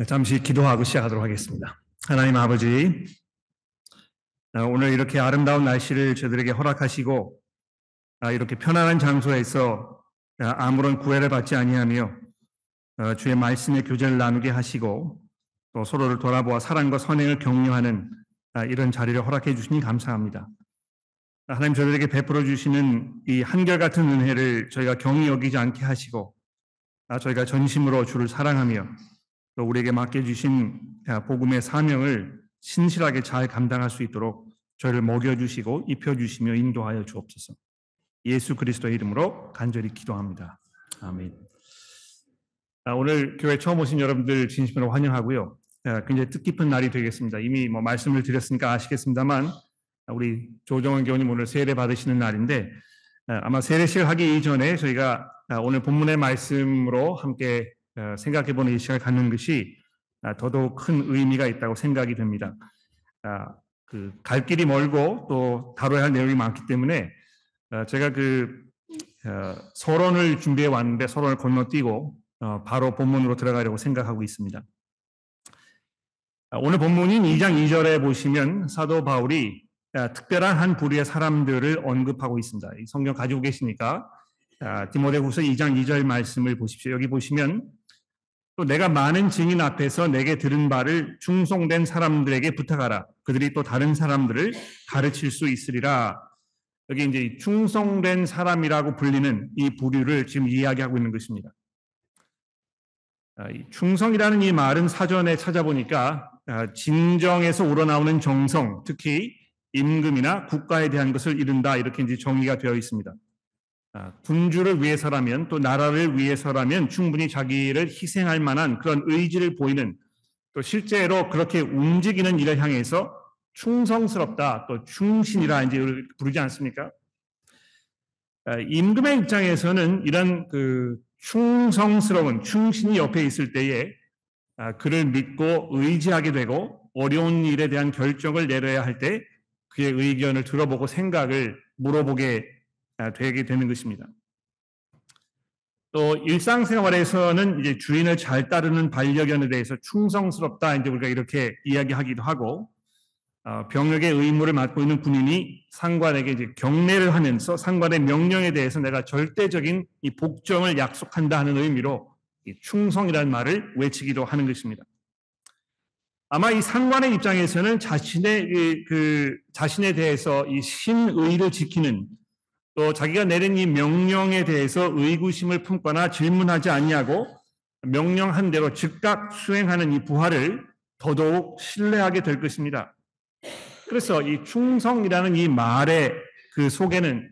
잠시 기도하고 시작하도록 하겠습니다. 하나님 아버지, 오늘 이렇게 아름다운 날씨를 저들에게 허락하시고 이렇게 편안한 장소에서 아무런 구애를 받지 아니하며 주의 말씀의 교제를 나누게 하시고 또 서로를 돌아보아 사랑과 선행을 격려하는 이런 자리를 허락해 주시니 감사합니다. 하나님, 저들에게 베풀어 주시는 이 한결같은 은혜를 저희가 경히 여기지 않게 하시고 저희가 전심으로 주를 사랑하며 또 우리에게 맡겨주신 복음의 사명을 신실하게 잘 감당할 수 있도록 저희를 먹여주시고 입혀주시며 인도하여 주옵소서. 예수 그리스도의 이름으로 간절히 기도합니다. 아멘. 오늘 교회 처음 오신 여러분들 진심으로 환영하고요. 굉장히 뜻깊은 날이 되겠습니다. 이미 말씀을 드렸으니까 아시겠습니다만 우리 조정원 교우님 오늘 세례 받으시는 날인데 아마 세례식 하기 이전에 저희가 오늘 본문의 말씀으로 함께 생각해보는 이 시간을 갖는 것이 더더욱 큰 의미가 있다고 생각이 됩니다. 갈 길이 멀고 또 다뤄야 할 내용이 많기 때문에 제가 서론을 준비해 왔는데 서론을 건너뛰고 바로 본문으로 들어가려고 생각하고 있습니다. 오늘 본문인 2장 2절에 보시면 사도 바울이 특별한 한 부류의 사람들을 언급하고 있습니다. 이 성경 가지고 계시니까 디모데후서 2장 2절 말씀을 보십시오. 여기 보시면 또 내가 많은 증인 앞에서 내게 들은 바를 충성된 사람들에게 부탁하라. 그들이 또 다른 사람들을 가르칠 수 있으리라. 여기 이제 이 충성된 사람이라고 불리는 이 부류를 지금 이야기하고 있는 것입니다. 충성이라는 이 말은 사전에 찾아보니까 진정에서 우러나오는 정성, 특히 임금이나 국가에 대한 것을 이른다, 이렇게 이제 정의가 되어 있습니다. 군주를 위해서라면 또 나라를 위해서라면 충분히 자기를 희생할 만한 그런 의지를 보이는, 또 실제로 그렇게 움직이는 일을 향해서 충성스럽다, 또 충신이라 이제 부르지 않습니까? 임금의 입장에서는 이런 충성스러운 충신이 옆에 있을 때에 그를 믿고 의지하게 되고 어려운 일에 대한 결정을 내려야 할 때 그의 의견을 들어보고 생각을 물어보게 되게 되는 것입니다. 또 일상생활에서는 이제 주인을 잘 따르는 반려견에 대해서 충성스럽다, 이제 우리가 이렇게 이야기하기도 하고, 병역의 의무를 맡고 있는 군인이 상관에게 이제 경례를 하면서 상관의 명령에 대해서 내가 절대적인 이 복종을 약속한다 하는 의미로 이 충성이라는 말을 외치기도 하는 것입니다. 아마 이 상관의 입장에서는 자신에 대해서 이 신의를 지키는, 또 자기가 내린 이 명령에 대해서 의구심을 품거나 질문하지 아니하고 명령한 대로 즉각 수행하는 이 부하를 더더욱 신뢰하게 될 것입니다. 그래서 이 충성이라는 이 말의 그 속에는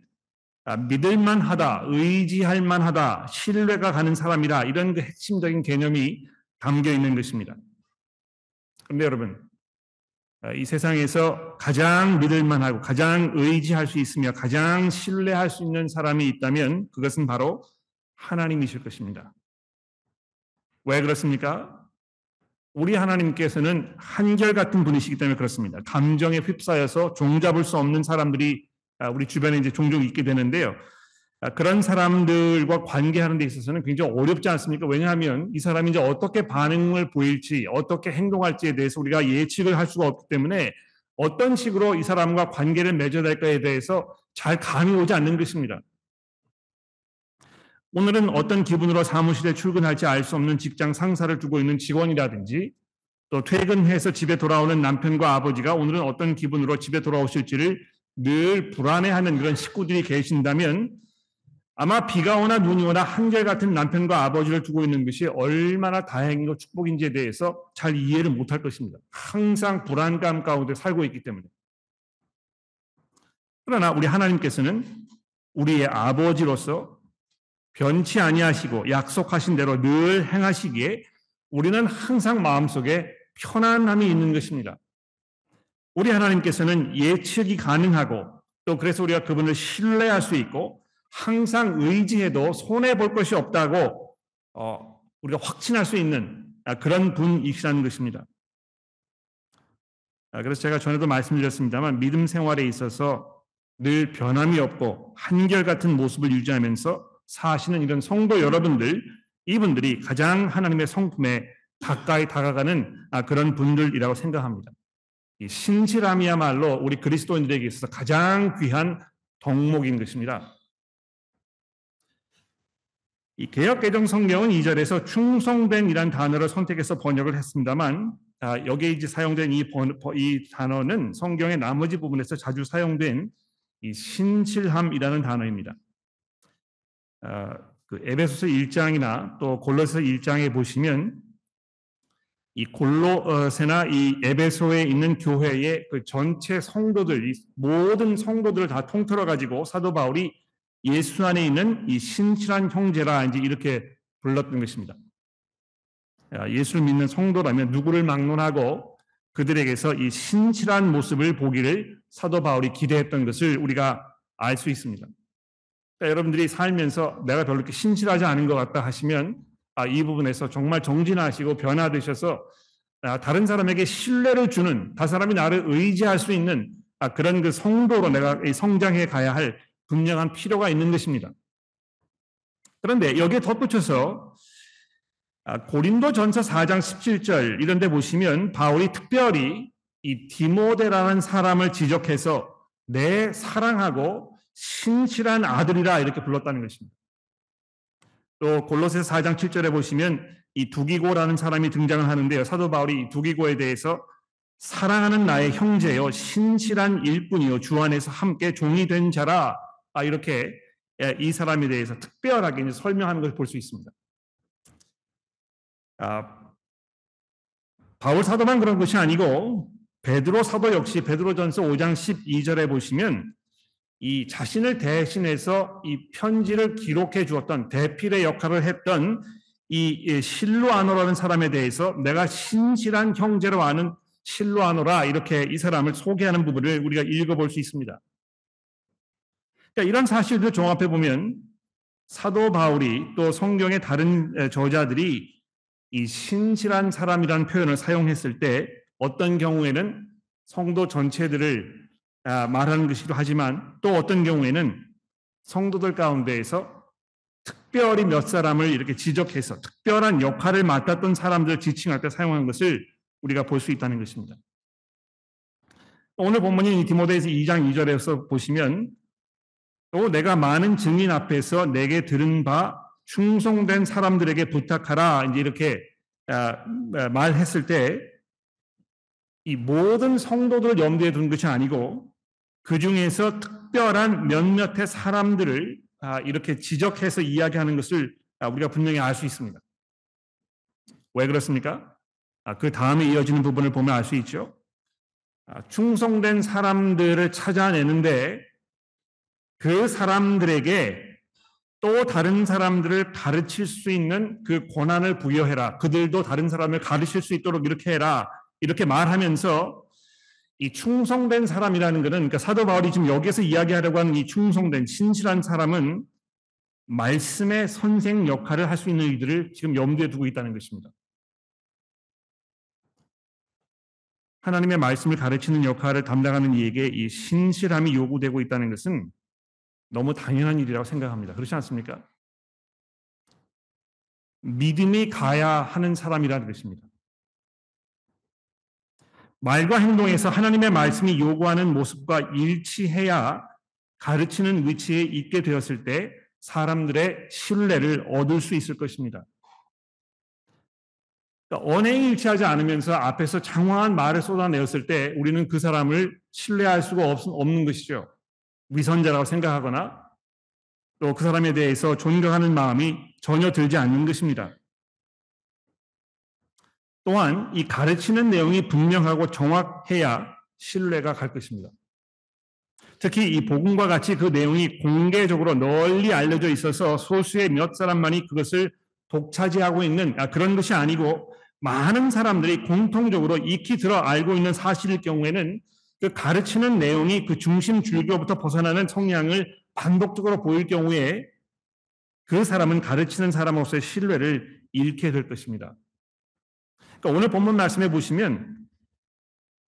믿을만하다, 의지할만하다, 신뢰가 가는 사람이다, 이런 그 핵심적인 개념이 담겨 있는 것입니다. 그런데 여러분, 이 세상에서 가장 믿을만하고 가장 의지할 수 있으며 가장 신뢰할 수 있는 사람이 있다면 그것은 바로 하나님이실 것입니다. 왜 그렇습니까? 우리 하나님께서는 한결같은 분이시기 때문에 그렇습니다. 감정에 휩싸여서 종잡을 수 없는 사람들이 우리 주변에 이제 종종 있게 되는데요. 그런 사람들과 관계하는 데 있어서는 굉장히 어렵지 않습니까? 왜냐하면 이 사람이 이제 어떻게 반응을 보일지, 어떻게 행동할지에 대해서 우리가 예측을 할 수가 없기 때문에 어떤 식으로 이 사람과 관계를 맺어야 될까에 대해서 잘 감이 오지 않는 것입니다. 오늘은 어떤 기분으로 사무실에 출근할지 알 수 없는 직장 상사를 두고 있는 직원이라든지, 또 퇴근해서 집에 돌아오는 남편과 아버지가 오늘은 어떤 기분으로 집에 돌아오실지를 늘 불안해하는 그런 식구들이 계신다면 아마 비가 오나 눈이 오나 한결같은 남편과 아버지를 두고 있는 것이 얼마나 다행이고 축복인지에 대해서 잘 이해를 못할 것입니다. 항상 불안감 가운데 살고 있기 때문에. 그러나 우리 하나님께서는 우리의 아버지로서 변치 아니하시고 약속하신 대로 늘 행하시기에 우리는 항상 마음속에 편안함이 있는 것입니다. 우리 하나님께서는 예측이 가능하고, 또 그래서 우리가 그분을 신뢰할 수 있고 항상 의지해도 손해볼 것이 없다고 우리가 확신할 수 있는 그런 분이시라는 것입니다. 그래서 제가 전에도 말씀드렸습니다만 믿음 생활에 있어서 늘 변함이 없고 한결같은 모습을 유지하면서 사시는 이런 성도 여러분들, 이분들이 가장 하나님의 성품에 가까이 다가가는 그런 분들이라고 생각합니다. 이 신실함이야말로 우리 그리스도인들에게 있어서 가장 귀한 덕목인 것입니다. 이 개역개정 성경은 2절에서 충성된이란 단어를 선택해서 번역을 했습니다만 여기에 이제 사용된 이 단어는 성경의 나머지 부분에서 자주 사용된 이 신실함이라는 단어입니다. 그 에베소서 1장이나 또 골로새 1장에 보시면 이 골로새나 이 에베소에 있는 교회의 그 전체 성도들, 모든 성도들을 다 통틀어 가지고 사도 바울이 예수 안에 있는 이 신실한 형제라 이제 이렇게 불렀던 것입니다. 예수를 믿는 성도라면 누구를 막론하고 그들에게서 이 신실한 모습을 보기를 사도 바울이 기대했던 것을 우리가 알 수 있습니다. 그러니까 여러분들이 살면서 내가 별로 이렇게 신실하지 않은 것 같다 하시면 이 부분에서 정말 정진하시고 변화되셔서 다른 사람에게 신뢰를 주는, 다른 사람이 나를 의지할 수 있는 그런 그 성도로 내가 성장해 가야 할 분명한 필요가 있는 것입니다. 그런데 여기에 덧붙여서 고린도전서 4장 17절 이런 데 보시면 바울이 특별히 이 디모데라는 사람을 지적해서 내 사랑하고 신실한 아들이라 이렇게 불렀다는 것입니다. 또 골로새서 4장 7절에 보시면 이 두기고라는 사람이 등장을 하는데요. 사도 바울이 이 두기고에 대해서 사랑하는 나의 형제요 신실한 일꾼이요 주 안에서 함께 종이 된 자라 이렇게 이 사람에 대해서 특별하게 이제 설명하는 것을 볼 수 있습니다. 바울 사도만 그런 것이 아니고 베드로 사도 역시 베드로전서 5장 12절에 보시면 이 자신을 대신해서 이 편지를 기록해 주었던 대필의 역할을 했던 이 실로아노라는 사람에 대해서 내가 신실한 형제로 아는 실로아노라 이렇게 이 사람을 소개하는 부분을 우리가 읽어볼 수 있습니다. 그러니까 이런 사실들을 종합해 보면 사도 바울이 또 성경의 다른 저자들이 이 신실한 사람이라는 표현을 사용했을 때 어떤 경우에는 성도 전체들을 말하는 것이기도 하지만 또 어떤 경우에는 성도들 가운데에서 특별히 몇 사람을 이렇게 지적해서 특별한 역할을 맡았던 사람들을 지칭할 때 사용한 것을 우리가 볼 수 있다는 것입니다. 오늘 본문인 디모데에서 2장 2절에서 보시면 또 내가 많은 증인 앞에서 내게 들은 바 충성된 사람들에게 부탁하라 이제 이렇게 말했을 때 이 모든 성도들을 염두에 둔 것이 아니고 그 중에서 특별한 몇몇의 사람들을 이렇게 지적해서 이야기하는 것을 우리가 분명히 알 수 있습니다. 왜 그렇습니까? 그 다음에 이어지는 부분을 보면 알 수 있죠. 충성된 사람들을 찾아내는데 그 사람들에게 또 다른 사람들을 가르칠 수 있는 그 권한을 부여해라. 그들도 다른 사람을 가르칠 수 있도록 이렇게 해라. 이렇게 말하면서 이 충성된 사람이라는 것은 그러니까 사도 바울이 지금 여기서 이야기하려고 하는 이 충성된 신실한 사람은 말씀의 선생 역할을 할 수 있는 이들을 지금 염두에 두고 있다는 것입니다. 하나님의 말씀을 가르치는 역할을 담당하는 이에게 이 신실함이 요구되고 있다는 것은 너무 당연한 일이라고 생각합니다. 그렇지 않습니까? 믿음이 가야 하는 사람이라는 것입니다. 말과 행동에서 하나님의 말씀이 요구하는 모습과 일치해야 가르치는 위치에 있게 되었을 때 사람들의 신뢰를 얻을 수 있을 것입니다. 그러니까 언행이 일치하지 않으면서 앞에서 장황한 말을 쏟아내었을 때 우리는 그 사람을 신뢰할 수가 없는 것이죠. 위선자라고 생각하거나 또 그 사람에 대해서 존경하는 마음이 전혀 들지 않는 것입니다. 또한 이 가르치는 내용이 분명하고 정확해야 신뢰가 갈 것입니다. 특히 이 복음과 같이 그 내용이 공개적으로 널리 알려져 있어서 소수의 몇 사람만이 그것을 독차지하고 있는 그런 것이 아니고 많은 사람들이 공통적으로 익히 들어 알고 있는 사실일 경우에는 그 가르치는 내용이 그 중심 줄기로부터 벗어나는 성향을 반복적으로 보일 경우에 그 사람은 가르치는 사람으로서의 신뢰를 잃게 될 것입니다. 그러니까 오늘 본문 말씀해 보시면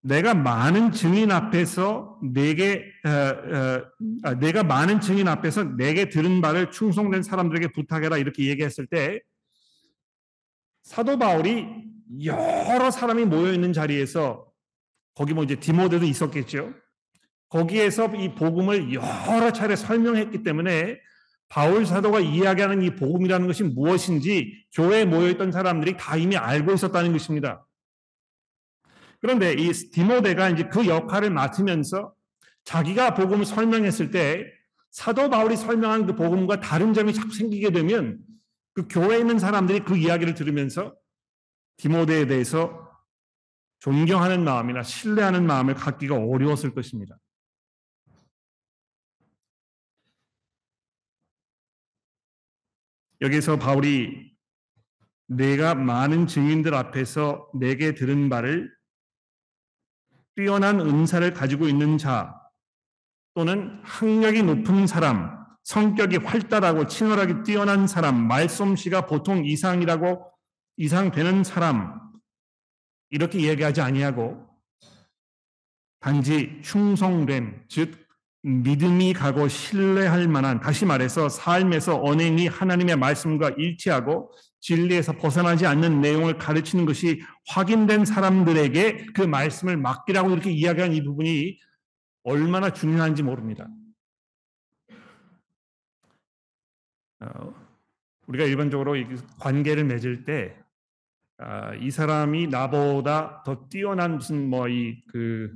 내가 많은 증인 앞에서 내게 들은 바를 충성된 사람들에게 부탁해라 이렇게 얘기했을 때 사도 바울이 여러 사람이 모여 있는 자리에서 거기 뭐 이제 디모데도 있었겠죠. 거기에서 이 복음을 여러 차례 설명했기 때문에 바울 사도가 이야기하는 이 복음이라는 것이 무엇인지 교회에 모여있던 사람들이 다 이미 알고 있었다는 것입니다. 그런데 이 디모데가 이제 그 역할을 맡으면서 자기가 복음을 설명했을 때 사도 바울이 설명한 그 복음과 다른 점이 자꾸 생기게 되면 그 교회에 있는 사람들이 그 이야기를 들으면서 디모데에 대해서 존경하는 마음이나 신뢰하는 마음을 갖기가 어려웠을 것입니다. 여기서 바울이 내가 많은 증인들 앞에서 내게 들은 바를 뛰어난 은사를 가지고 있는 자 또는 학력이 높은 사람, 성격이 활달하고 친절하게 뛰어난 사람, 말솜씨가 보통 이상되는 사람 이렇게 얘기하지 아니하고 단지 충성됨, 즉 믿음이 가고 신뢰할 만한, 다시 말해서 삶에서 언행이 하나님의 말씀과 일치하고 진리에서 벗어나지 않는 내용을 가르치는 것이 확인된 사람들에게 그 말씀을 맡기라고 이렇게 이야기한 이 부분이 얼마나 중요한지 모릅니다. 우리가 일반적으로 관계를 맺을 때 이 사람이 나보다 더 뛰어난 무슨 그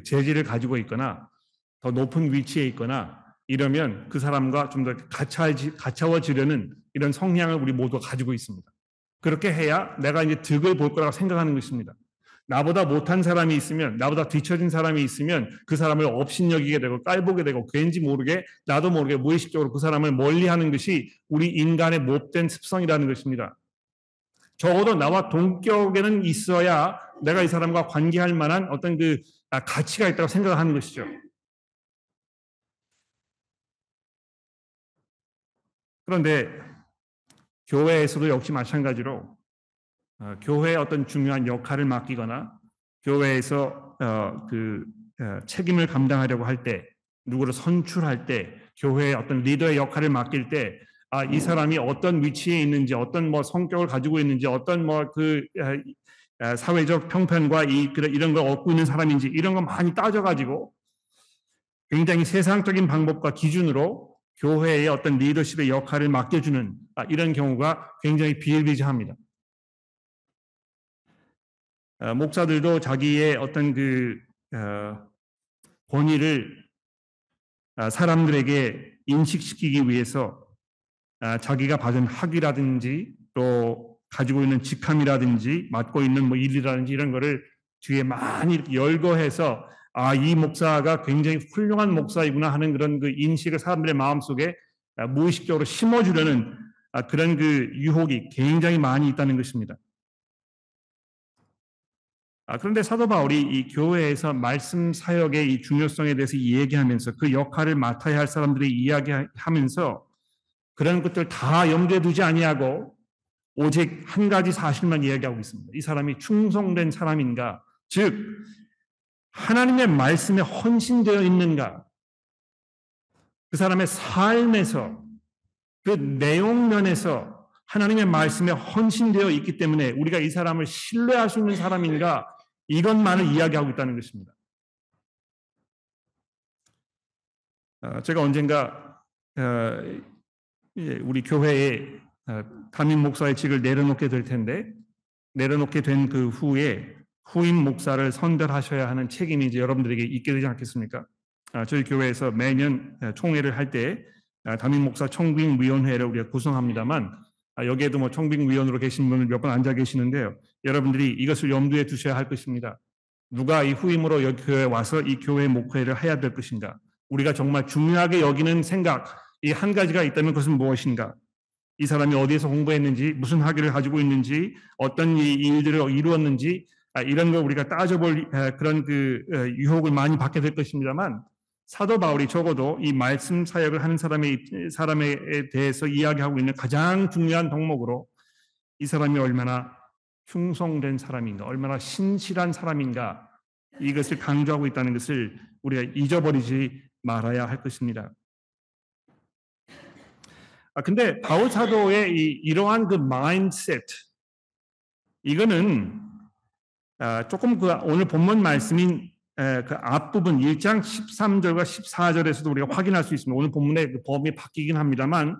재질을 가지고 있거나 더 높은 위치에 있거나 이러면 그 사람과 좀 더 가까워지려는 이런 성향을 우리 모두가 가지고 있습니다. 그렇게 해야 내가 이제 득을 볼 거라고 생각하는 것입니다. 나보다 못한 사람이 있으면, 나보다 뒤처진 사람이 있으면 그 사람을 업신여기게 되고 깔보게 되고 괜지 모르게 나도 모르게 무의식적으로 그 사람을 멀리하는 것이 우리 인간의 못된 습성이라는 것입니다. 적어도 나와 동격에는 있어야 내가 이 사람과 관계할 만한 어떤 그 가치가 있다고 생각하는 것이죠. 그런데 교회에서도 역시 마찬가지로 교회의 어떤 중요한 역할을 맡기거나 교회에서 책임을 감당하려고 할 때, 누구를 선출할 때, 교회의 어떤 리더의 역할을 맡길 때, 이 사람이 어떤 위치에 있는지, 어떤 성격을 가지고 있는지, 어떤 사회적 평판과 이런 걸 얻고 있는 사람인지 이런 거 많이 따져가지고 굉장히 세상적인 방법과 기준으로 교회의 어떤 리더십의 역할을 맡겨주는 이런 경우가 굉장히 비일비재합니다. 목사들도 자기의 어떤 권위를 사람들에게 인식시키기 위해서 자기가 받은 학위라든지 또 가지고 있는 직함이라든지 맡고 있는 일이라든지 이런 거를 뒤에 많이 열거해서 이 목사가 굉장히 훌륭한 목사이구나 하는 그런 그 인식을 사람들의 마음속에 무의식적으로 심어주려는 그런 유혹이 굉장히 많이 있다는 것입니다. 그런데 사도 바울이 이 교회에서 말씀 사역의 이 중요성에 대해서 얘기하면서 그 역할을 맡아야 할 사람들이 이야기하면서 그런 것들 다 염두에 두지 아니하고 오직 한 가지 사실만 이야기하고 있습니다. 이 사람이 충성된 사람인가, 즉 하나님의 말씀에 헌신되어 있는가, 그 사람의 삶에서 그 내용면에서 하나님의 말씀에 헌신되어 있기 때문에 우리가 이 사람을 신뢰할 수 있는 사람인가, 이것만을 이야기하고 있다는 것입니다. 제가 언젠가 우리 교회에 담임 목사의 직을 내려놓게 될 텐데, 내려놓게 된 그 후에 후임 목사를 선별하셔야 하는 책임이 이제 여러분들에게 있게 되지 않겠습니까? 저희 교회에서 매년 총회를 할 때 담임 목사 청빙위원회를 우리가 구성합니다만, 여기에도 청빙위원으로 계신 분을 몇 분 앉아 계시는데요. 여러분들이 이것을 염두에 두셔야 할 것입니다. 누가 이 후임으로 여기 교회에 와서 이 교회 목회를 해야 될 것인가? 우리가 정말 중요하게 여기는 생각, 이 한 가지가 있다면 그것은 무엇인가? 이 사람이 어디에서 공부했는지, 무슨 학위를 가지고 있는지, 어떤 일들을 이루었는지, 이런 걸 우리가 따져볼 그런 유혹을 많이 받게 될 것입니다만, 사도 바울이 적어도 이 말씀 사역을 하는 사람에 대해서 이야기하고 있는 가장 중요한 덕목으로 이 사람이 얼마나 충성된 사람인가, 얼마나 신실한 사람인가, 이것을 강조하고 있다는 것을 우리가 잊어버리지 말아야 할 것입니다. 근데 바울 사도의 이러한 그 마인드셋, 이거는 조금 그 오늘 본문 말씀인 그 앞부분 1장 13절과 14절에서도 우리가 확인할 수 있습니다. 오늘 본문의 그 범위 바뀌긴 합니다만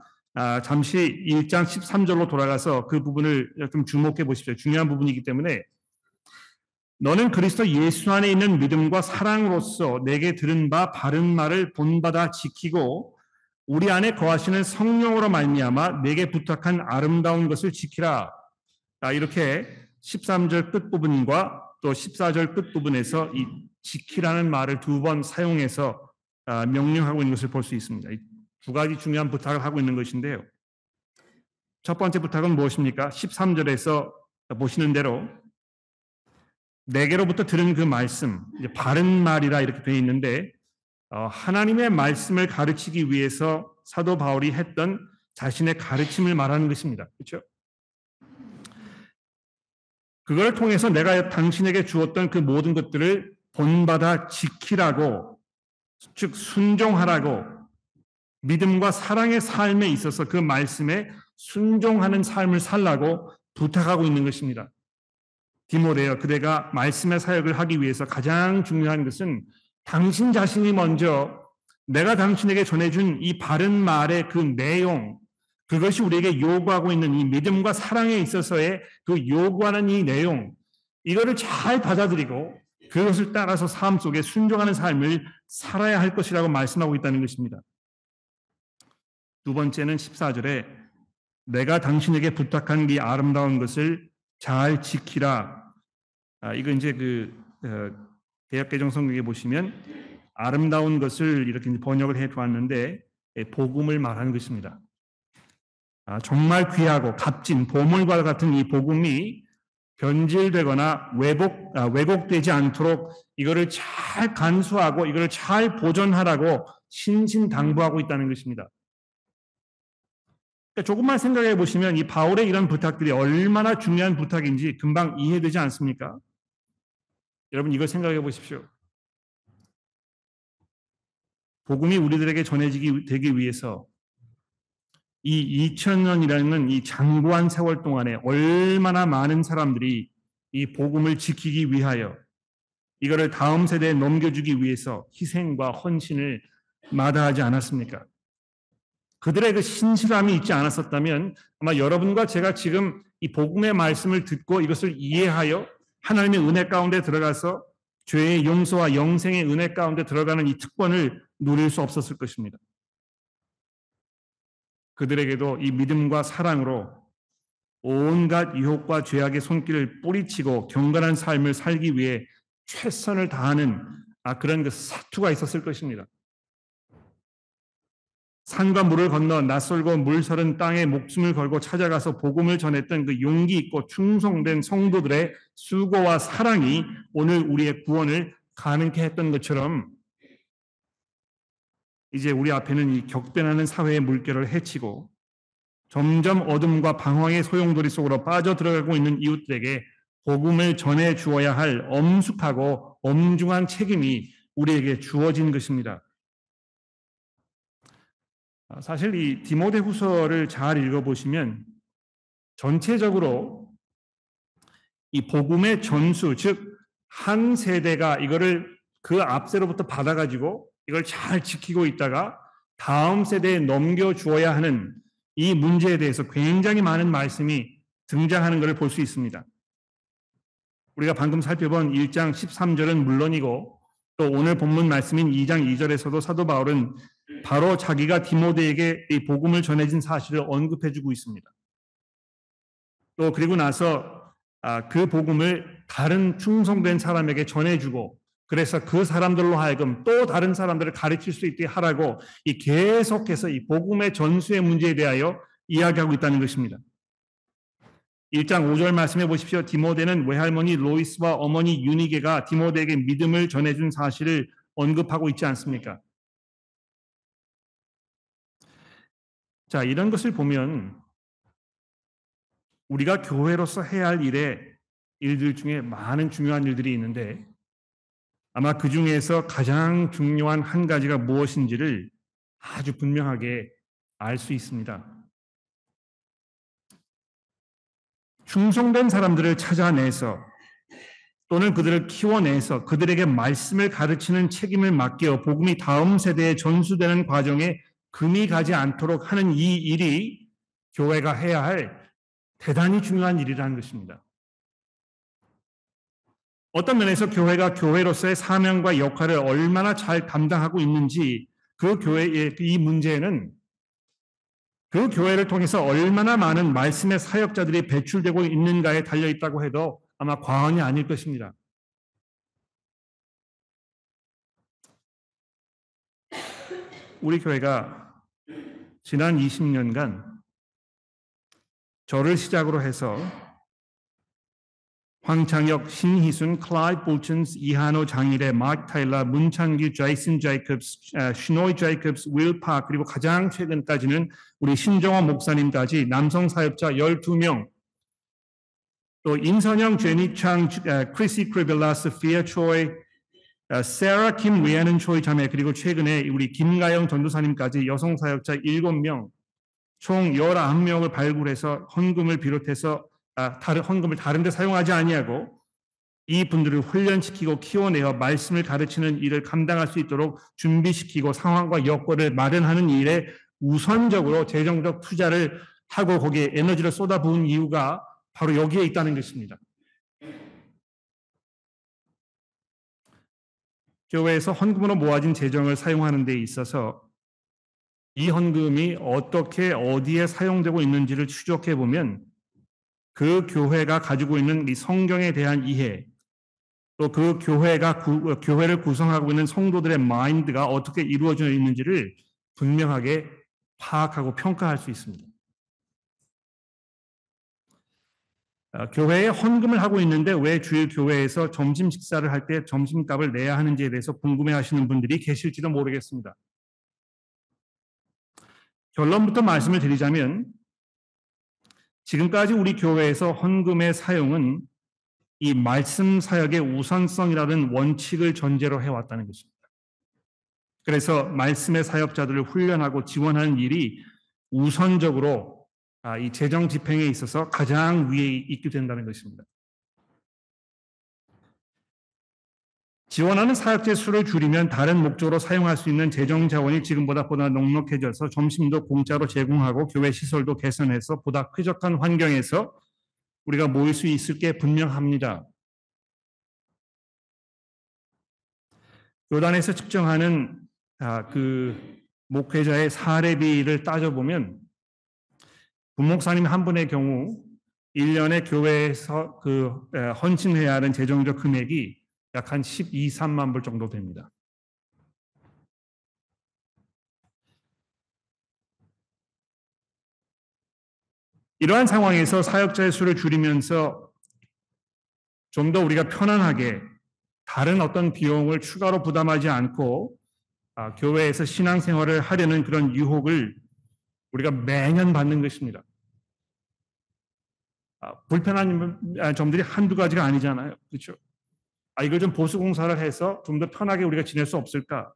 잠시 1장 13절로 돌아가서 그 부분을 좀 주목해 보십시오. 중요한 부분이기 때문에 너는 그리스도 예수 안에 있는 믿음과 사랑으로서 내게 들은 바 바른 말을 본받아 지키고 우리 안에 거하시는 성령으로 말미암아 내게 부탁한 아름다운 것을 지키라. 이렇게 13절 끝부분과 또 14절 끝부분에서 이 지키라는 말을 두 번 사용해서 명령하고 있는 것을 볼 수 있습니다. 두 가지 중요한 부탁을 하고 있는 것인데요. 첫 번째 부탁은 무엇입니까? 13절에서 보시는 대로 내게로부터 들은 그 말씀, 바른 말이라 이렇게 되어 있는데 하나님의 말씀을 가르치기 위해서 사도 바울이 했던 자신의 가르침을 말하는 것입니다. 그렇죠? 그걸 통해서 내가 당신에게 주었던 그 모든 것들을 본받아 지키라고, 즉 순종하라고, 믿음과 사랑의 삶에 있어서 그 말씀에 순종하는 삶을 살라고 부탁하고 있는 것입니다. 디모데여, 그대가 말씀의 사역을 하기 위해서 가장 중요한 것은 당신 자신이 먼저 내가 당신에게 전해준 이 바른 말의 그 내용, 그것이 우리에게 요구하고 있는 이 믿음과 사랑에 있어서의 그 요구하는 이 내용, 이거를 잘 받아들이고 그것을 따라서 삶 속에 순종하는 삶을 살아야 할 것이라고 말씀하고 있다는 것입니다. 두 번째는 14절에 내가 당신에게 부탁한 이 아름다운 것을 잘 지키라. 이거 이제 대역개정 성경에 보시면 아름다운 것을 이렇게 번역을 해 두었는데 복음을 말하는 것입니다. 정말 귀하고 값진 보물과 같은 이 복음이 변질되거나 왜곡되지 않도록 이거를 잘 간수하고 이거를 잘 보존하라고 신신당부하고 있다는 것입니다. 그러니까 조금만 생각해 보시면 이 바울의 이런 부탁들이 얼마나 중요한 부탁인지 금방 이해되지 않습니까? 여러분 이걸 생각해 보십시오. 복음이 우리들에게 되기 위해서 이 2000년이라는 이 장구한 세월 동안에 얼마나 많은 사람들이 이 복음을 지키기 위하여 이거를 다음 세대에 넘겨주기 위해서 희생과 헌신을 마다하지 않았습니까? 그들의 그 신실함이 있지 않았었다면 아마 여러분과 제가 지금 이 복음의 말씀을 듣고 이것을 이해하여 하나님의 은혜 가운데 들어가서 죄의 용서와 영생의 은혜 가운데 들어가는 이 특권을 누릴 수 없었을 것입니다. 그들에게도 이 믿음과 사랑으로 온갖 유혹과 죄악의 손길을 뿌리치고 경건한 삶을 살기 위해 최선을 다하는 그런 그 사투가 있었을 것입니다. 산과 물을 건너 낯설고 물서른 땅에 목숨을 걸고 찾아가서 복음을 전했던 그 용기 있고 충성된 성도들의 수고와 사랑이 오늘 우리의 구원을 가능케 했던 것처럼 이제 우리 앞에는 이 격변하는 사회의 물결을 헤치고 점점 어둠과 방황의 소용돌이 속으로 빠져들어가고 있는 이웃들에게 복음을 전해 주어야 할 엄숙하고 엄중한 책임이 우리에게 주어진 것입니다. 사실 이 디모데후서를 잘 읽어보시면 전체적으로 이 복음의 전수, 즉 한 세대가 이거를 그 앞세로부터 받아가지고 이걸 잘 지키고 있다가 다음 세대에 넘겨주어야 하는 이 문제에 대해서 굉장히 많은 말씀이 등장하는 것을 볼 수 있습니다. 우리가 방금 살펴본 1장 13절은 물론이고 또 오늘 본문 말씀인 2장 2절에서도 사도 바울은 바로 자기가 디모데에게 이 복음을 전해진 사실을 언급해주고 있습니다. 또 그리고 나서 그 복음을 다른 충성된 사람에게 전해주고 그래서 그 사람들로 하여금 또 다른 사람들을 가르칠 수 있게 하라고 계속해서 이 복음의 전수의 문제에 대하여 이야기하고 있다는 것입니다. 1장 5절 말씀해 보십시오. 디모데는 외할머니 로이스와 어머니 유니게가 디모데에게 믿음을 전해준 사실을 언급하고 있지 않습니까? 자, 이런 것을 보면 우리가 교회로서 해야 할 일들 중에 많은 중요한 일들이 있는데 아마 그 중에서 가장 중요한 한 가지가 무엇인지를 아주 분명하게 알 수 있습니다. 충성된 사람들을 찾아내서 또는 그들을 키워내서 그들에게 말씀을 가르치는 책임을 맡겨 복음이 다음 세대에 전수되는 과정에 금이 가지 않도록 하는 이 일이 교회가 해야 할 대단히 중요한 일이라는 것입니다. 어떤 면에서 교회가 교회로서의 사명과 역할을 얼마나 잘 감당하고 있는지 그 교회의 이 문제는 그 교회를 통해서 얼마나 많은 말씀의 사역자들이 배출되고 있는가에 달려있다고 해도 아마 과언이 아닐 것입니다. 우리 교회가 지난 20년간 저를 시작으로 해서 황창혁, 신희순, 클라이드 볼튼스, 이한호, 장일의, 마크 타일러, 문창기, 제이슨 제이콥스, 슈노이 제이콥스, 윌 파, 그리고 가장 최근까지는 우리 신정호 목사님까지 남성 사역자 12명, 또 임선영, 제니 창, 크리시 크리빌라스, 피아 초이, 세라 킴, 리아는 초이 자매, 그리고 최근에 우리 김가영 전도사님까지 여성 사역자 7명, 총 19명을 발굴해서 헌금을 비롯해서 헌금을 다른 데 사용하지 아니하고 이 분들을 훈련시키고 키워내어 말씀을 가르치는 일을 감당할 수 있도록 준비시키고 상황과 여건을 마련하는 일에 우선적으로 재정적 투자를 하고 거기에 에너지를 쏟아부은 이유가 바로 여기에 있다는 것입니다. 교회에서 헌금으로 모아진 재정을 사용하는 데 있어서 이 헌금이 어떻게 어디에 사용되고 있는지를 추적해 보면 그 교회가 가지고 있는 이 성경에 대한 이해, 또 그 교회를 구성하고 있는 성도들의 마인드가 어떻게 이루어져 있는지를 분명하게 파악하고 평가할 수 있습니다. 교회에 헌금을 하고 있는데 왜 주일 교회에서 점심 식사를 할 때 점심값을 내야 하는지에 대해서 궁금해하시는 분들이 계실지도 모르겠습니다. 결론부터 말씀을 드리자면 지금까지 우리 교회에서 헌금의 사용은 이 말씀 사역의 우선성이라는 원칙을 전제로 해왔다는 것입니다. 그래서 말씀의 사역자들을 훈련하고 지원하는 일이 우선적으로 이 재정 집행에 있어서 가장 위에 있게 된다는 것입니다. 지원하는 사역자의 수를 줄이면 다른 목적으로 사용할 수 있는 재정 자원이 지금보다 넉넉해져서 점심도 공짜로 제공하고 교회 시설도 개선해서 보다 쾌적한 환경에서 우리가 모일 수 있을 게 분명합니다. 요단에서 측정하는 그 목회자의 사례비를 따져보면 부목사님 한 분의 경우 1년에 교회에서 헌신해야 하는 재정적 금액이 약 한 12, 3만 불 정도 됩니다. 이러한 상황에서 사역자의 수를 줄이면서 좀 더 우리가 편안하게 다른 어떤 비용을 추가로 부담하지 않고 교회에서 신앙생활을 하려는 그런 유혹을 우리가 매년 받는 것입니다. 불편한 점들이 한두 가지가 아니잖아요. 그렇죠? 이걸 좀 보수공사를 해서 좀 더 편하게 우리가 지낼 수 없을까?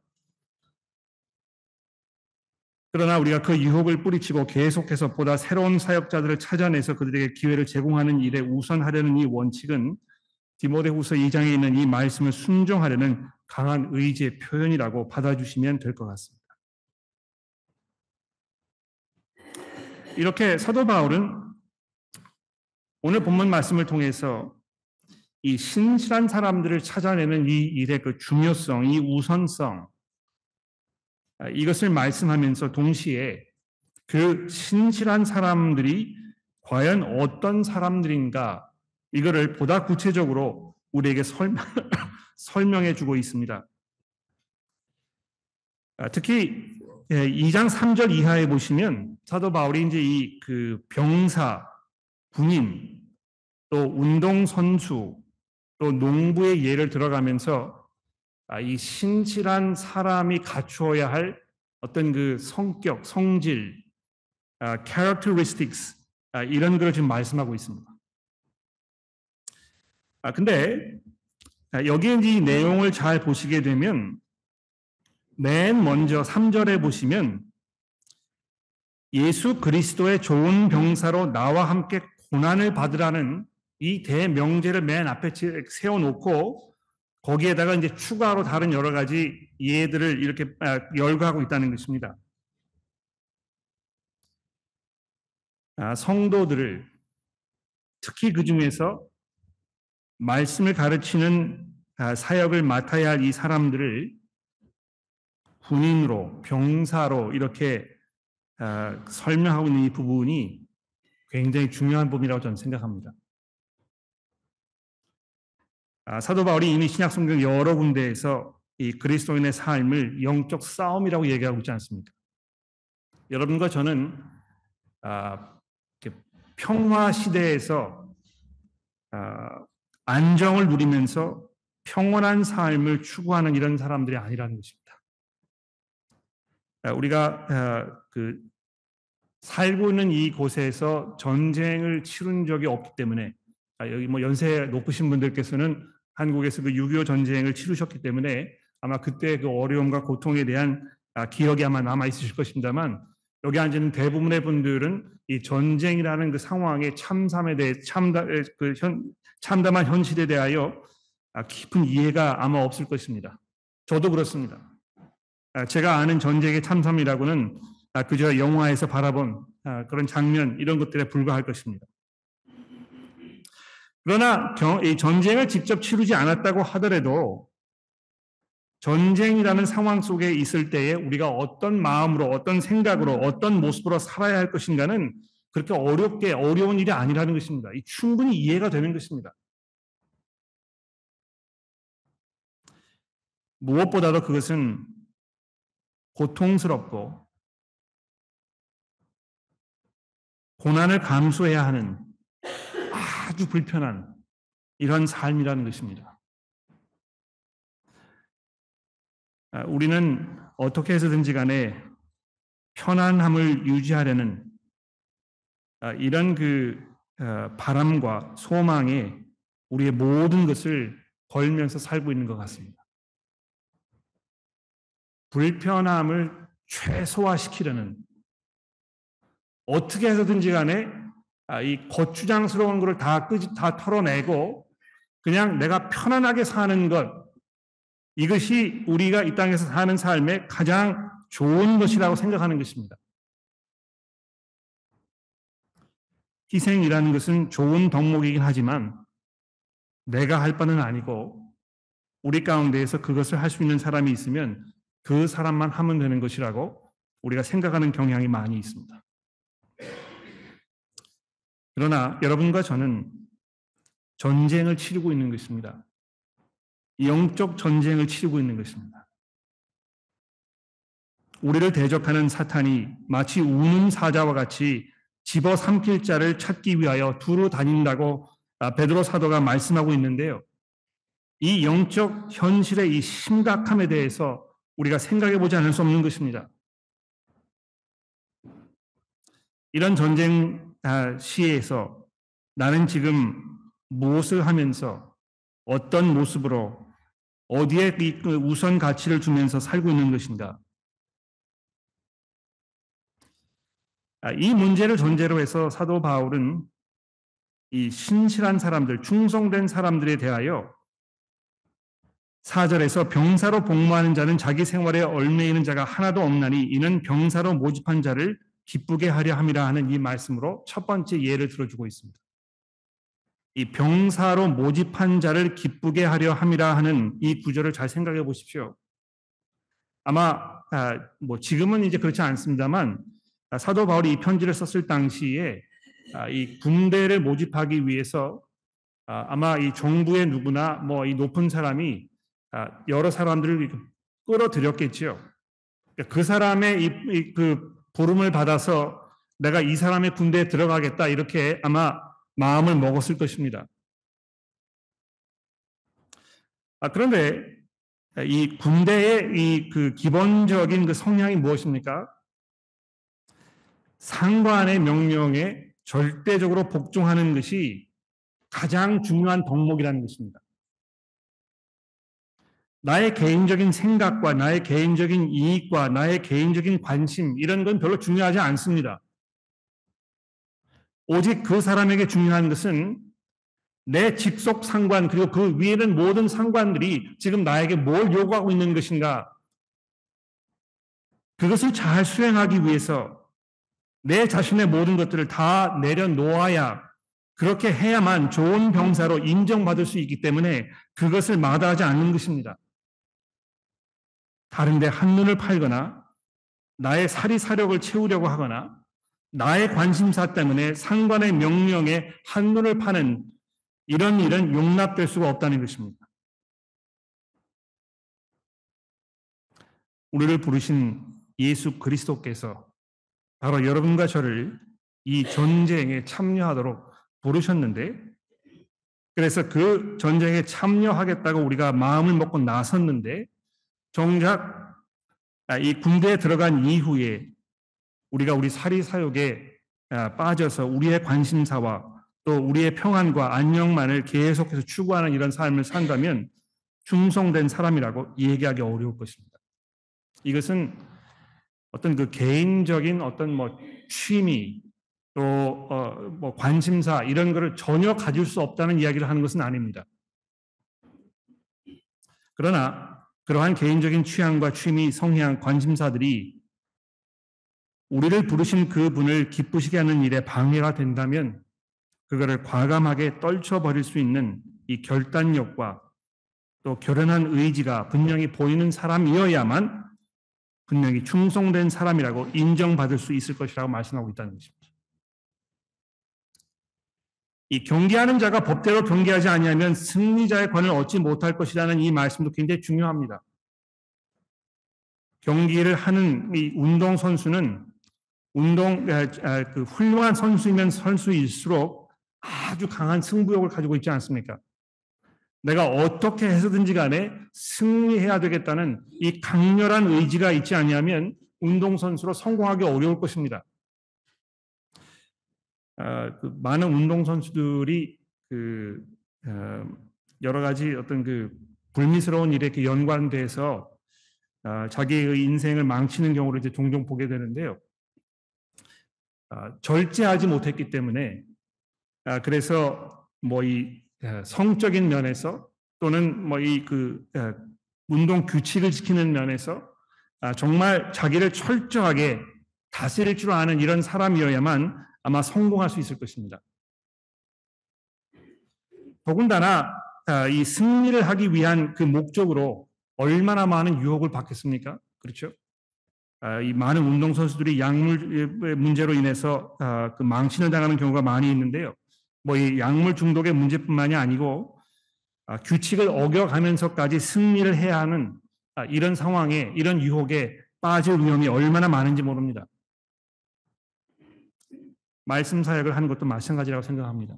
그러나 우리가 그 유혹을 뿌리치고 계속해서 보다 새로운 사역자들을 찾아내서 그들에게 기회를 제공하는 일에 우선하려는 이 원칙은 디모데후서 2장에 있는 이 말씀을 순종하려는 강한 의지의 표현이라고 받아주시면 될 것 같습니다. 이렇게 사도 바울은 오늘 본문 말씀을 통해서 이 신실한 사람들을 찾아내는 이 일의 그 중요성, 이 우선성, 이것을 말씀하면서 동시에 그 신실한 사람들이 과연 어떤 사람들인가 이거를 보다 구체적으로 우리에게 설명해 주고 있습니다. 특히 2장 3절 이하에 보시면 사도 바울이 이제 이 그 병사, 군인, 또 운동선수, 또 농부의 예를 들어가면서 이 신실한 사람이 갖추어야 할 어떤 그 성격, 성질, characteristics 이런 걸 지금 말씀하고 있습니다. 근데 여기에 이 내용을 잘 보시게 되면 맨 먼저 3절에 보시면 예수 그리스도의 좋은 병사로 나와 함께 고난을 받으라는 이 대명제를 맨 앞에 세워놓고 거기에다가 이제 추가로 다른 여러 가지 예들을 이렇게 열거하고 있다는 것입니다. 성도들을 특히 그 중에서 말씀을 가르치는 사역을 맡아야 할 이 사람들을 군인으로 병사로 이렇게 설명하고 있는 이 부분이 굉장히 중요한 부분이라고 저는 생각합니다. 사도 바울이 이미 신약 성경 여러 군데에서 이 그리스도인의 삶을 영적 싸움이라고 얘기하고 있지 않습니까? 여러분과 저는 평화 시대에서 안정을 누리면서 평온한 삶을 추구하는 이런 사람들이 아니라는 것입니다. 우리가 살고 있는 이 곳에서 전쟁을 치른 적이 없기 때문에 여기 뭐 연세 높으신 분들께서는 한국에서 그 6.25 전쟁을 치르셨기 때문에 아마 그때 그 어려움과 고통에 대한 기억이 아마 남아 있으실 것입니다만 여기 앉은 대부분의 분들은 이 전쟁이라는 그 상황의 참담에 대해 참담한 현실에 대하여 깊은 이해가 아마 없을 것입니다. 저도 그렇습니다. 제가 아는 전쟁의 참담이라고는 그저 영화에서 바라본 그런 장면 이런 것들에 불과할 것입니다. 그러나 이 전쟁을 직접 치르지 않았다고 하더라도 전쟁이라는 상황 속에 있을 때에 우리가 어떤 마음으로 어떤 생각으로 어떤 모습으로 살아야 할 것인가는 그렇게 어려운 일이 아니라는 것입니다. 충분히 이해가 되는 것입니다. 무엇보다도 그것은 고통스럽고 고난을 감수해야 하는 아주 불편한 이런 삶이라는 것입니다. 우리는 어떻게 해서든지 간에 편안함을 유지하려는 이런 바람과 소망에 우리의 모든 것을 걸면서 살고 있는 것 같습니다. 불편함을 최소화시키려는 어떻게 해서든지 간에 이 거추장스러운 것을 다 털어내고 그냥 내가 편안하게 사는 것 이것이 우리가 이 땅에서 사는 삶의 가장 좋은 것이라고 생각하는 것입니다. 희생이라는 것은 좋은 덕목이긴 하지만 내가 할 바는 아니고 우리 가운데에서 그것을 할 수 있는 사람이 있으면 그 사람만 하면 되는 것이라고 우리가 생각하는 경향이 많이 있습니다. 그러나 여러분과 저는 전쟁을 치르고 있는 것입니다. 영적 전쟁을 치르고 있는 것입니다. 우리를 대적하는 사탄이 마치 우는 사자와 같이 집어삼킬 자를 찾기 위하여 두루 다닌다고 베드로 사도가 말씀하고 있는데요. 이 영적 현실의 이 심각함에 대해서 우리가 생각해 보지 않을 수 없는 것입니다. 이런 전쟁 시에서 나는 지금 무엇을 하면서 어떤 모습으로 어디에 우선 가치를 두면서 살고 있는 것인가? 이 문제를 전제로 해서 사도 바울은 이 신실한 사람들, 충성된 사람들에 대하여 4절에서 병사로 복무하는 자는 자기 생활에 얽매이는 자가 하나도 없나니 이는 병사로 모집한 자를 기쁘게 하려 함이라 하는 이 말씀으로 첫 번째 예를 들어주고 있습니다. 이 병사로 모집한 자를 기쁘게 하려 함이라 하는 이 구절을 잘 생각해 보십시오. 아마 지금은 이제 그렇지 않습니다만 사도 바울이 이 편지를 썼을 당시에 이 군대를 모집하기 위해서 아마 이 정부의 누구나 뭐 이 높은 사람이 여러 사람들을 끌어들였겠지요. 그 사람의 그 부름을 받아서 내가 이 사람의 군대에 들어가겠다 이렇게 아마 마음을 먹었을 것입니다. 그런데 이 군대의 이 그 기본적인 그 성향이 무엇입니까? 상관의 명령에 절대적으로 복종하는 것이 가장 중요한 덕목이라는 것입니다. 나의 개인적인 생각과 나의 개인적인 이익과 나의 개인적인 관심 이런 건 별로 중요하지 않습니다. 오직 그 사람에게 중요한 것은 내 직속 상관 그리고 그 위에는 모든 상관들이 지금 나에게 뭘 요구하고 있는 것인가, 그것을 잘 수행하기 위해서 내 자신의 모든 것들을 다 내려놓아야, 그렇게 해야만 좋은 병사로 인정받을 수 있기 때문에 그것을 마다하지 않는 것입니다. 다른데 한눈을 팔거나 나의 사리사욕을 채우려고 하거나 나의 관심사 때문에 상관의 명령에 한눈을 파는 이런 일은 용납될 수가 없다는 것입니다. 우리를 부르신 예수 그리스도께서 바로 여러분과 저를 이 전쟁에 참여하도록 부르셨는데, 그래서 그 전쟁에 참여하겠다고 우리가 마음을 먹고 나섰는데, 정작 이 군대에 들어간 이후에 우리가 우리 사리사욕에 빠져서 우리의 관심사와 또 우리의 평안과 안녕만을 계속해서 추구하는 이런 삶을 산다면 충성된 사람이라고 얘기하기 어려울 것입니다. 이것은 어떤 그 개인적인 어떤 뭐 취미 또 뭐 관심사 이런 거를 전혀 가질 수 없다는 이야기를 하는 것은 아닙니다. 그러나 그러한 개인적인 취향과 취미, 성향, 관심사들이 우리를 부르신 그분을 기쁘시게 하는 일에 방해가 된다면 그거를 과감하게 떨쳐버릴 수 있는 이 결단력과 또 결연한 의지가 분명히 보이는 사람이어야만 분명히 충성된 사람이라고 인정받을 수 있을 것이라고 말씀하고 있다는 것입니다. 이 경계하는 자가 법대로 경계하지 아니하면 승리자의 권을 얻지 못할 것이라는 이 말씀도 굉장히 중요합니다. 경기를 하는 이 운동 선수는 그 훌륭한 선수이면 선수일수록 아주 강한 승부욕을 가지고 있지 않습니까? 내가 어떻게 해서든지 간에 승리해야 되겠다는 이 강렬한 의지가 있지 아니하면 운동선수로 성공하기 어려울 것입니다. 많은 운동선수들이 여러 가지 어떤 그 불미스러운 일에 연관돼서 자기의 인생을 망치는 경우를 이제 종종 보게 되는데요. 절제하지 못했기 때문에 그래서 뭐 이 성적인 면에서 또는 뭐 이 운동 규칙을 지키는 면에서 정말 자기를 철저하게 다스릴 줄 아는 이런 사람이어야만 아마 성공할 수 있을 것입니다. 더군다나 이 승리를 하기 위한 그 목적으로 얼마나 많은 유혹을 받겠습니까? 그렇죠? 이 많은 운동선수들이 약물 문제로 인해서 그 망신을 당하는 경우가 많이 있는데요. 뭐 이 약물 중독의 문제뿐만이 아니고 규칙을 어겨가면서까지 승리를 해야 하는 이런 상황에, 이런 유혹에 빠질 위험이 얼마나 많은지 모릅니다. 말씀 사역을 하는 것도 마찬가지라고 생각합니다.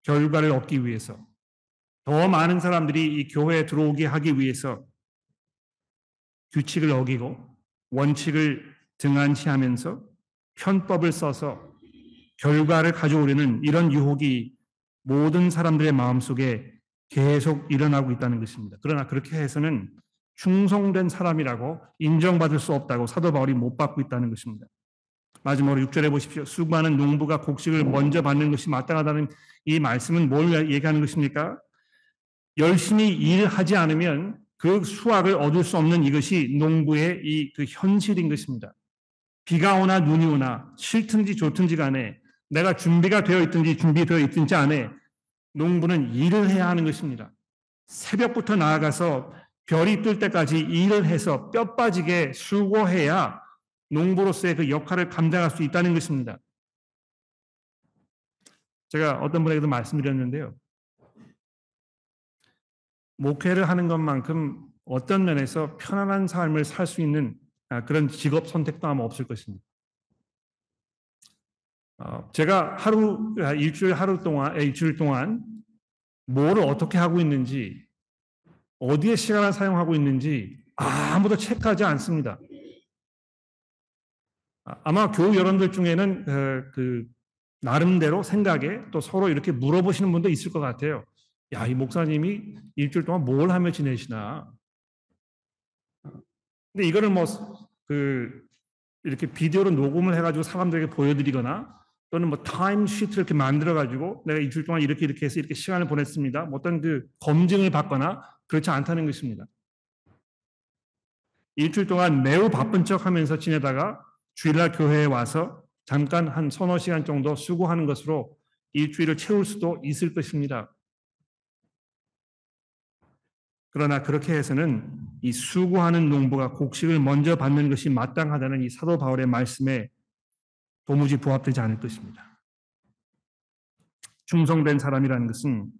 결과를 얻기 위해서 더 많은 사람들이 이 교회에 들어오게 하기 위해서 규칙을 어기고 원칙을 등한시하면서 편법을 써서 결과를 가져오려는 이런 유혹이 모든 사람들의 마음속에 계속 일어나고 있다는 것입니다. 그러나 그렇게 해서는 충성된 사람이라고 인정받을 수 없다고 사도 바울이 못 받고 있다는 것입니다. 마지막으로 6절에 보십시오. 수많은 농부가 곡식을 먼저 받는 것이 마땅하다는 이 말씀은 뭘 얘기하는 것입니까? 열심히 일하지 않으면 그 수확을 얻을 수 없는 이것이 농부의 그 현실인 것입니다. 비가 오나 눈이 오나 싫든지 좋든지 간에 내가 준비가 되어 있든지 준비되어 있든지 안에 농부는 일을 해야 하는 것입니다. 새벽부터 나아가서 별이 뜰 때까지 일을 해서 뼈 빠지게 수고해야 농부로서의 그 역할을 감당할 수 있다는 것입니다. 제가 어떤 분에게도 말씀드렸는데요. 목회를 하는 것만큼 어떤 면에서 편안한 삶을 살 수 있는 그런 직업 선택도 아마 없을 것입니다. 제가 일주일 동안 뭐를 어떻게 하고 있는지, 어디에 시간을 사용하고 있는지 아무도 체크하지 않습니다. 아마 교우 여러분들 중에는 그 나름대로 생각에 또 서로 이렇게 물어보시는 분도 있을 것 같아요. 야, 이 목사님이 일주일 동안 뭘 하며 지내시나? 근데 이거를 이렇게 비디오로 녹음을 해가지고 사람들에게 보여드리거나 또는 뭐 타임 시트를 이렇게 만들어 가지고 내가 일주일 동안 이렇게 해서 이렇게 시간을 보냈습니다. 뭐 어떤 그 검증을 받거나 그렇지 않다는 것입니다. 일주일 동안 매우 바쁜 척하면서 지내다가 주일날 교회에 와서 잠깐 한 서너 시간 정도 수고하는 것으로 일주일을 채울 수도 있을 것입니다. 그러나 그렇게 해서는 이 수고하는 농부가 곡식을 먼저 받는 것이 마땅하다는 이 사도 바울의 말씀에 도무지 부합되지 않을 것입니다. 충성된 사람이라는 것은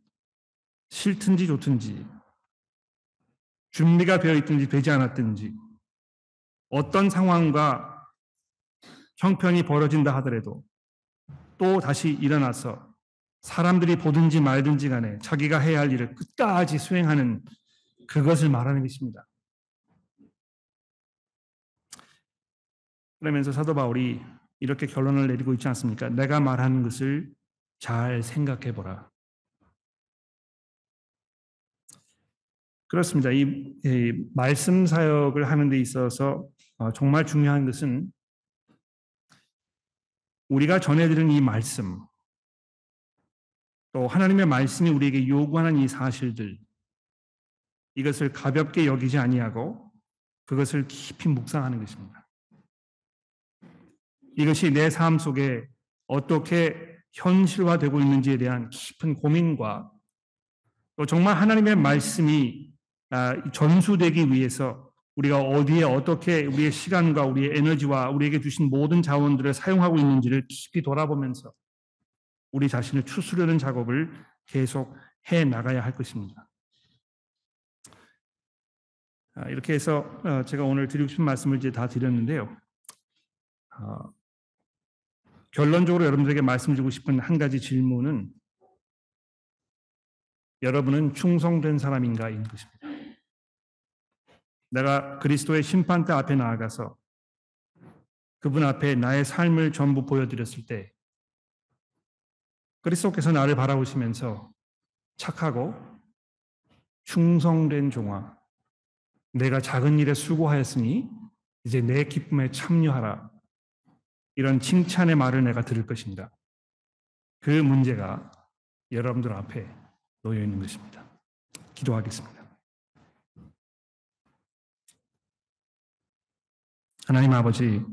싫든지 좋든지 준비가 되어 있든지 되지 않았든지 어떤 상황과 형편이 벌어진다 하더라도 또 다시 일어나서 사람들이 보든지 말든지 간에 자기가 해야 할 일을 끝까지 수행하는 그것을 말하는 것입니다. 그러면서 사도 바울이 이렇게 결론을 내리고 있지 않습니까? 내가 말하는 것을 잘 생각해 보라. 그렇습니다. 이 말씀 사역을 하는 데 있어서 정말 중요한 것은 우리가 전해드리는 이 말씀, 또 하나님의 말씀이 우리에게 요구하는 이 사실들, 이것을 가볍게 여기지 아니하고 그것을 깊이 묵상하는 것입니다. 이것이 내 삶 속에 어떻게 현실화되고 있는지에 대한 깊은 고민과 또 정말 하나님의 말씀이 전수되기 위해서 우리가 어디에 어떻게 우리의 시간과 우리의 에너지와 우리에게 주신 모든 자원들을 사용하고 있는지를 깊이 돌아보면서 우리 자신을 추스르는 작업을 계속 해 나가야 할 것입니다. 이렇게 해서 제가 오늘 드리고 싶은 말씀을 이제 다 드렸는데요. 결론적으로 여러분들에게 말씀드리고 싶은 한 가지 질문은 여러분은 충성된 사람인가인 것입니다. 내가 그리스도의 심판대 앞에 나아가서 그분 앞에 나의 삶을 전부 보여드렸을 때 그리스도께서 나를 바라보시면서 착하고 충성된 종아, 내가 작은 일에 수고하였으니 이제 내 기쁨에 참여하라. 이런 칭찬의 말을 내가 들을 것입니다. 그 문제가 여러분들 앞에 놓여 있는 것입니다. 기도하겠습니다. 하나님 아버지,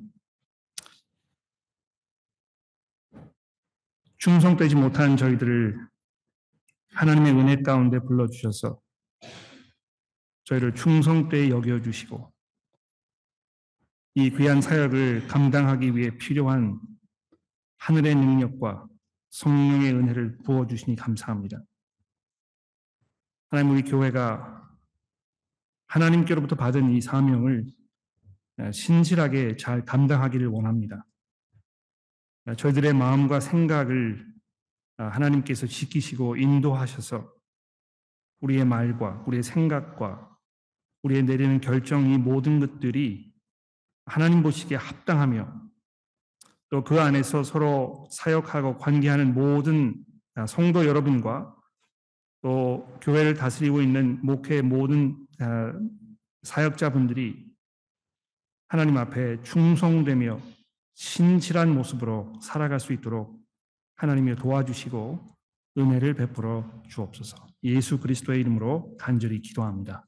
충성되지 못한 저희들을 하나님의 은혜 가운데 불러주셔서 저희를 충성되이 여겨주시고 이 귀한 사역을 감당하기 위해 필요한 하늘의 능력과 성령의 은혜를 부어주시니 감사합니다. 하나님, 우리 교회가 하나님께로부터 받은 이 사명을 신실하게 잘 감당하기를 원합니다. 저희들의 마음과 생각을 하나님께서 지키시고 인도하셔서 우리의 말과 우리의 생각과 우리의 내리는 결정, 이 모든 것들이 하나님 보시기에 합당하며 또 그 안에서 서로 사역하고 관계하는 모든 성도 여러분과 또 교회를 다스리고 있는 목회의 모든 사역자분들이 하나님 앞에 충성되며 신실한 모습으로 살아갈 수 있도록 하나님이 도와주시고 은혜를 베풀어 주옵소서. 예수 그리스도의 이름으로 간절히 기도합니다.